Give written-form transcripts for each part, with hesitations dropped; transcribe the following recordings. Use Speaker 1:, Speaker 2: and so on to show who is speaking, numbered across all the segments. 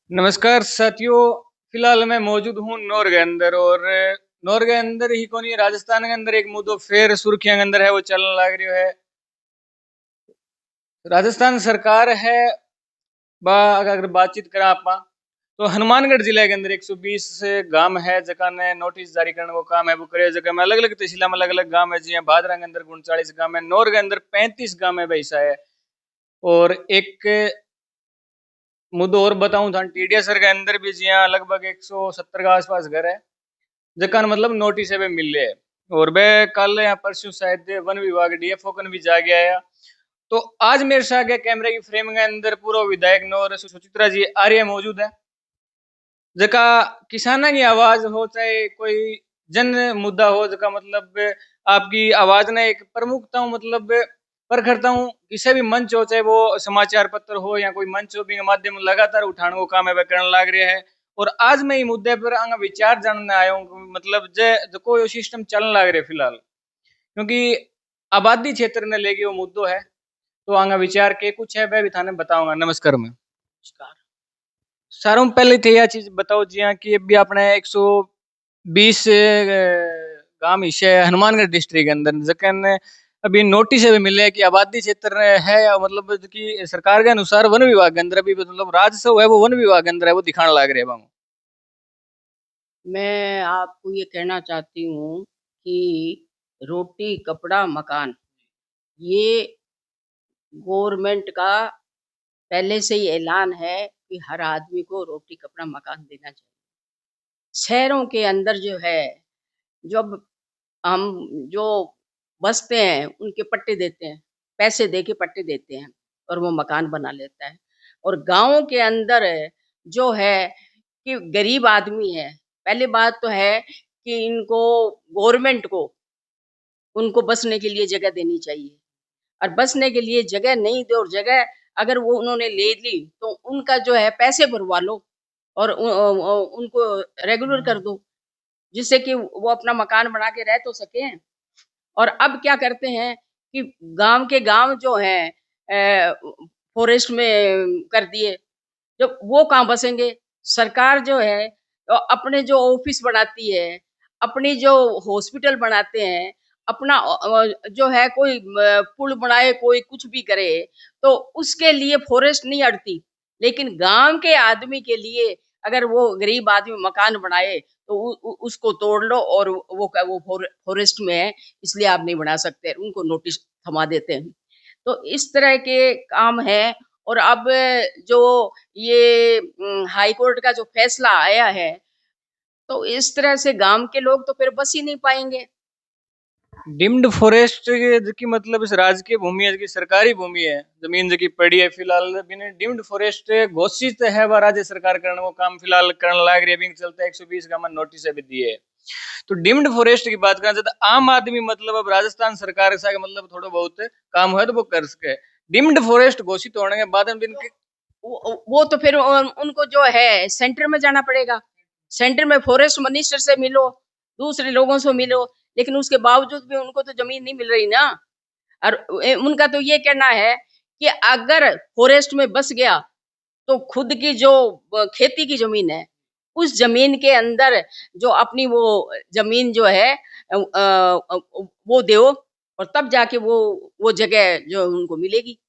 Speaker 1: नमस्कार साथियों। फिलहाल मैं मौजूद हूँ नौर के अंदर और नौर के अंदर ही कोनी राजस्थान के अंदर एक मुद्दो फेर सुर्खियां के अंदर है वो चलने लग रही है। राजस्थान सरकार है बा अगर बातचीत करा आपा तो हनुमानगढ़ जिले के अंदर 120 गांव है जका ने नोटिस जारी करने को काम है वो करे जगह में अलग अलग तहसील में अलग अलग गांव है जी भादरा के अंदर 39 गांव है नौर के अंदर 35 गांव है वैसा है। और एक मुद्दो और बताऊं था टीडीएसर के अंदर भी जी लगभग 170 के आसपास घर है जकान मतलब नोटिस है मिल रहे हैं। और वे कल या परसों शायद वन विभाग डीएफओ कन भी जाके आया। तो आज मेरे साथ आगे कैमरे की फ्रेम के अंदर पूरा विधायक नौर सुचित्रा जी आर्य मौजूद है जका किसाना की आवाज हो चाहे कोई जन मुद्दा हो जका मतलब आपकी आवाज ने एक प्रमुखता मतलब प्रखरता हूँ किसी भी मंच हो चाहे वो समाचार पत्र हो या कोई मंच हो भी माध्यम लगातार उठाने को काम है वह करने लग रहे हैं। और आज मैं ये मुद्दे पर आगे विचार जानने आया हूँ मतलब जो कोई सिस्टम चलने लग रहे फिलहाल क्योंकि आबादी क्षेत्र ने लेके वो मुद्दों है। तो आगे विचार के कुछ है वह भी थाने बताऊंगा। नमस्कार मैं सारों पहले तो यह चीज बताओ जी हाँ कि अभी अपने 120 गांव हिस्से हनुमानगढ़ डिस्ट्रिक्ट के अंदर जखन अभी नोटिस भी मिले कि आबादी क्षेत्र है या मतलब कि सरकार के अनुसार वन विभाग के अंदर अभी मतलब राजस्व है वो वन विभाग के अंदर है वो दिखाने लग रहे हैं।
Speaker 2: मैं आपको ये कहना चाहती हूँ कि रोटी कपड़ा मकान ये गवर्नमेंट का पहले से ही ऐलान है कि हर आदमी को रोटी कपड़ा मकान देना चाहिए। शहरों के अंदर जो है जब हम जो बसते हैं उनके पट्टे देते हैं, पैसे दे के पट्टे देते हैं और वो मकान बना लेता है। और गाँव के अंदर जो है कि गरीब आदमी है, पहली बात तो है कि इनको गवर्नमेंट को उनको बसने के लिए जगह देनी चाहिए और बसने के लिए जगह नहीं दे और जगह अगर वो उन्होंने ले ली तो उनका जो है पैसे भरवा लो और उनको रेगुलर कर दो जिससे कि वो अपना मकान बना के रह तो सके। और अब क्या करते हैं कि गांव के गांव जो है फॉरेस्ट में कर दिए। जब वो कहाँ बसेंगे? सरकार जो है तो अपने जो ऑफिस बनाती है, अपनी जो हॉस्पिटल बनाते हैं, अपना जो है कोई पुल बनाए कोई कुछ भी करे तो उसके लिए फॉरेस्ट नहीं अड़ती। लेकिन गांव के आदमी के लिए अगर वो गरीब आदमी मकान बनाए तो उसको तोड़ लो और वो फॉरेस्ट में है इसलिए आप नहीं बना सकते, उनको नोटिस थमा देते हैं। तो इस तरह के काम है। और अब जो ये हाई कोर्ट का जो फैसला आया है तो इस तरह से गांव के लोग तो फिर बस ही नहीं पाएंगे।
Speaker 1: डिम्ड फॉरेस्ट की मतलब इस राजकीय भूमि है की सरकारी भूमि है जमीन की पड़ी है फिलहाल बिना डिम्ड फॉरेस्ट घोषित है वह राज्य सरकार करने को काम फिलहाल करने लग रही है चलता है 120 का मन नोटिस भी दिए है। तो डिम्ड फॉरेस्ट की बात करना चाहता आम आदमी मतलब अब राजस्थान सरकार से मतलब थोड़ा बहुत काम है तो वो कर सके। डिम्ड फॉरेस्ट घोषित होने के बाद में
Speaker 2: वो तो फिर उनको जो है सेंटर में जाना पड़ेगा। सेंटर में फॉरेस्ट मिनिस्टर से मिलो, दूसरे लोगों से मिलो, लेकिन उसके बावजूद भी उनको तो जमीन नहीं मिल रही ना। और उनका तो ये कहना है कि अगर फॉरेस्ट में बस गया तो खुद की जो खेती की जमीन है उस जमीन के अंदर जो अपनी वो जमीन जो है वो दो और तब जाके वो जगह जो उनको मिलेगी।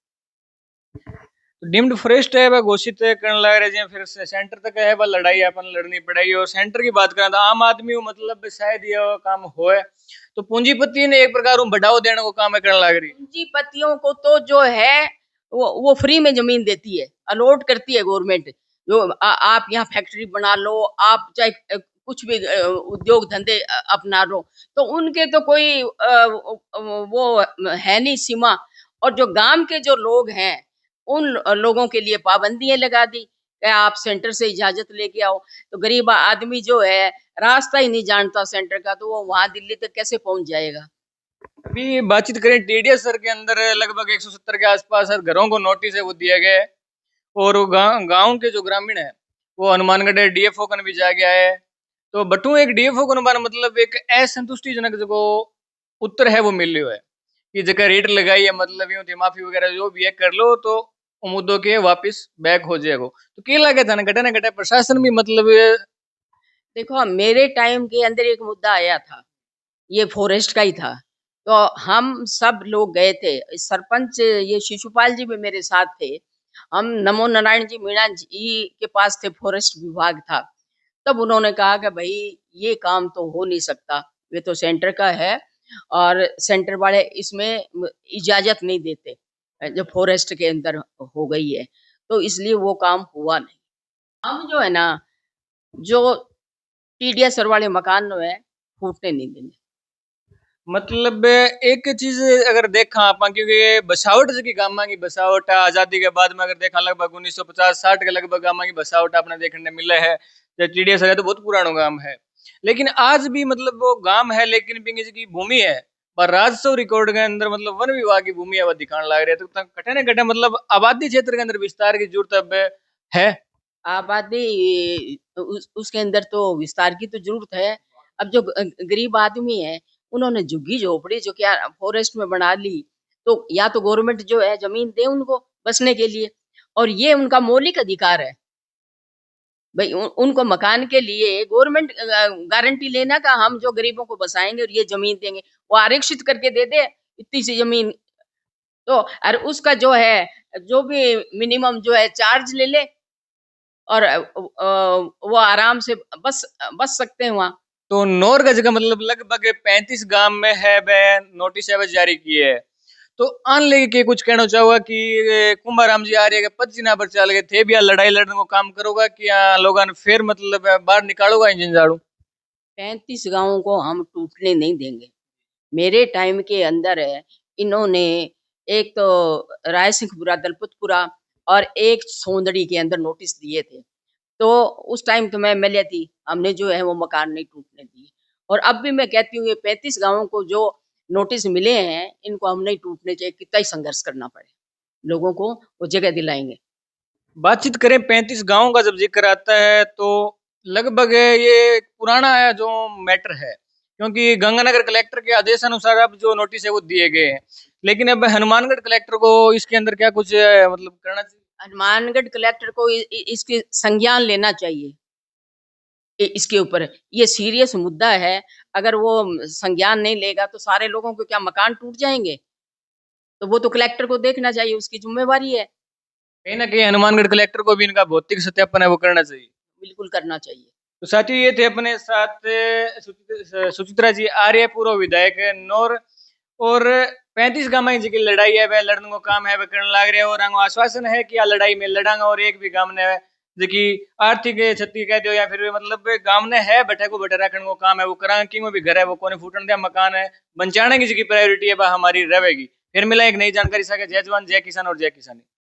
Speaker 1: डिम्ड फॉरेस्ट है वह घोषित करने लग रहे हैं फिर से सेंटर तक है वह लड़ाई अपन लड़नी पड़ेगी। और सेंटर की बात करें तो आम आदमी को मतलब शायद ये काम होए तो पूंजीपति ने एक प्रकार बढ़ावा देने को काम करने लग रही।
Speaker 2: पूंजीपतियों को तो जो है वो फ्री में जमीन देती है, अलॉट करती है गवर्नमेंट। जो आप यहाँ फैक्ट्री बना लो, आप चाहे कुछ भी उद्योग धंधे अपना लो, तो उनके तो कोई वो है नहीं सीमा। और जो गांव के जो लोग हैं उन लोगों के लिए पाबंदियां लगा दी कि आप सेंटर से इजाजत लेके आओ। तो गरीब आदमी जो है रास्ता ही नहीं जानता सेंटर का, तो वो वहां दिल्ली तक कैसे पहुंच जाएगा?
Speaker 1: अभी बातचीत करें टीडीएस सर के अंदर लगभग 170 के आसपास घरों को नोटिस है वो दिया गया है। और गांव के जो ग्रामीण है वो हनुमानगढ़ डीएफओ कन भी जा गया है। तो बटू एक डीएफओ कन बार मतलब एक असंतुष्टिजनक जो उत्तर है वो मिल रही है कि जगह रेट लगाई है मतलब यूं थी माफी वगैरह जो भी है कर लो। तो उम्मीदों के वापस बैक हो जाएगा। तो क्या लगे था ना घटे प्रशासन भी मतलब
Speaker 2: देखो मेरे टाइम के अंदर एक मुद्दा आया था, ये फॉरेस्ट का ही था। तो हम सब लोग गए थे, सरपंच ये शिशुपाल जी भी मेरे साथ थे। हम नमो नारायण जी मीणा जी के पास थे, फॉरेस्ट विभाग था। तब उन्होंने कहा कि भाई ये काम तो हो नहीं सकता, ये तो सेंटर का है और सेंटर वाले इसमें इजाजत नहीं देते, जो फॉरेस्ट के अंदर हो गई है, तो इसलिए वो काम हुआ नहीं। हम जो है ना, जो टीडीएस वाले मकान जो है फूटने नहीं देंगे।
Speaker 1: मतलब एक चीज अगर देखा आप, क्योंकि ये बसावट की गामा की बसावट आजादी के बाद में अगर देखा लगभग 1950-60 के लगभग गामा की बसावट आपने देखने मिले है। टीडीएस है तो बहुत पुराना गांव है, लेकिन आज भी मतलब वो गांव है, लेकिन बिंग की भूमि है पर राजस्व रिकॉर्ड के अंदर मतलब वन विभाग की भूमि है वो दिखाने लग रहे हैं। तो कटे न कटे मतलब आबादी क्षेत्र के अंदर विस्तार की जरूरत अब है।
Speaker 2: आबादी उसके अंदर तो विस्तार की तो जरूरत है। अब जो गरीब आदमी है, उन्होंने झुग्गी झोपड़ी जो क्या फॉरेस्ट में बना ली, तो या तो गवर्नमेंट जो है जमीन दे उनको बसने के लिए, और ये उनका मौलिक अधिकार है। भाई उनको मकान के लिए गवर्नमेंट गारंटी लेना का हम जो गरीबों को बसाएंगे और ये जमीन देंगे, वो आरक्षित करके दे दे इतनी सी जमीन। तो और उसका जो है, जो भी मिनिमम जो है चार्ज ले ले, और वो आराम से बस बस सकते हैं वहां।
Speaker 1: तो नौर गज का मतलब लगभग 35 गांव में है वह नोटिस है वह जारी किए है। तो आन लेके के कुछ कहना चाहूंगा कि कुंभाराम जी आ रहे हैं 25 पर चल गए थे भी लड़ाई लड़ने को काम करोगा कि लोगों ने फिर मतलब बाहर निकालोगा इंजन झाड़ू।
Speaker 2: 35 गांवों को हम टूटने नहीं देंगे। मेरे टाइम के अंदर है, इन्होंने एक तो राय सिंहपुरा दलपतपुरा और एक सोंदड़ी के अंदर नोटिस दिए थे। तो उस टाइम तो मैं एमएलए थी, हमने जो है वो मकान नहीं टूटने दिए। और अब भी मैं कहती हूँ ये 35 गांवों को जो नोटिस मिले हैं, इनको हम नहीं टूटने चाहिए, कितना ही संघर्ष करना पड़े, लोगों को वो जगह दिलाएंगे।
Speaker 1: बातचीत करें 35 गांव का जब जिक्र आता है तो लगभग ये पुराना है जो मैटर है, क्योंकि गंगानगर कलेक्टर के आदेश अनुसार अब जो नोटिस है वो दिए गए हैं। लेकिन अब हनुमानगढ़ कलेक्टर को इसके अंदर क्या कुछ मतलब करना चाहिए।
Speaker 2: हनुमानगढ़ कलेक्टर को इसके संज्ञान लेना चाहिए। इसके ऊपर ये सीरियस मुद्दा है। अगर वो संज्ञान नहीं लेगा तो सारे लोगों को क्या मकान टूट जाएंगे? तो वो तो कलेक्टर को देखना चाहिए, उसकी जिम्मेवारी है।
Speaker 1: कहीं ना कहीं हनुमानगढ़ कलेक्टर को भी इनका भौतिक सत्यापन है वो करना चाहिए।
Speaker 2: बिल्कुल करना चाहिए।
Speaker 1: तो साथियों ये थे अपने साथ सुचित्रा जी आर्य पूर्व विधायक नौर, और 35 गांव जी की लड़ाई है वह लड़ने को काम है वह करने लग रहे हैं, और आश्वासन है कि आ लड़ाई में लड़ांगा और एक भी गांव ने जी आर्थिक क्षति कह दो या फिर मतलब गांव ने है बैठे को बैठे रखने को काम है वो करांगे, कि वो भी घर है वो कोने फूटन दिया मकान है बंचाने की जी प्रायोरिटी है वह हमारी रहेगी। फिर मिला एक नई जानकारी सके। जय जवान जय किसान और जय किसानी।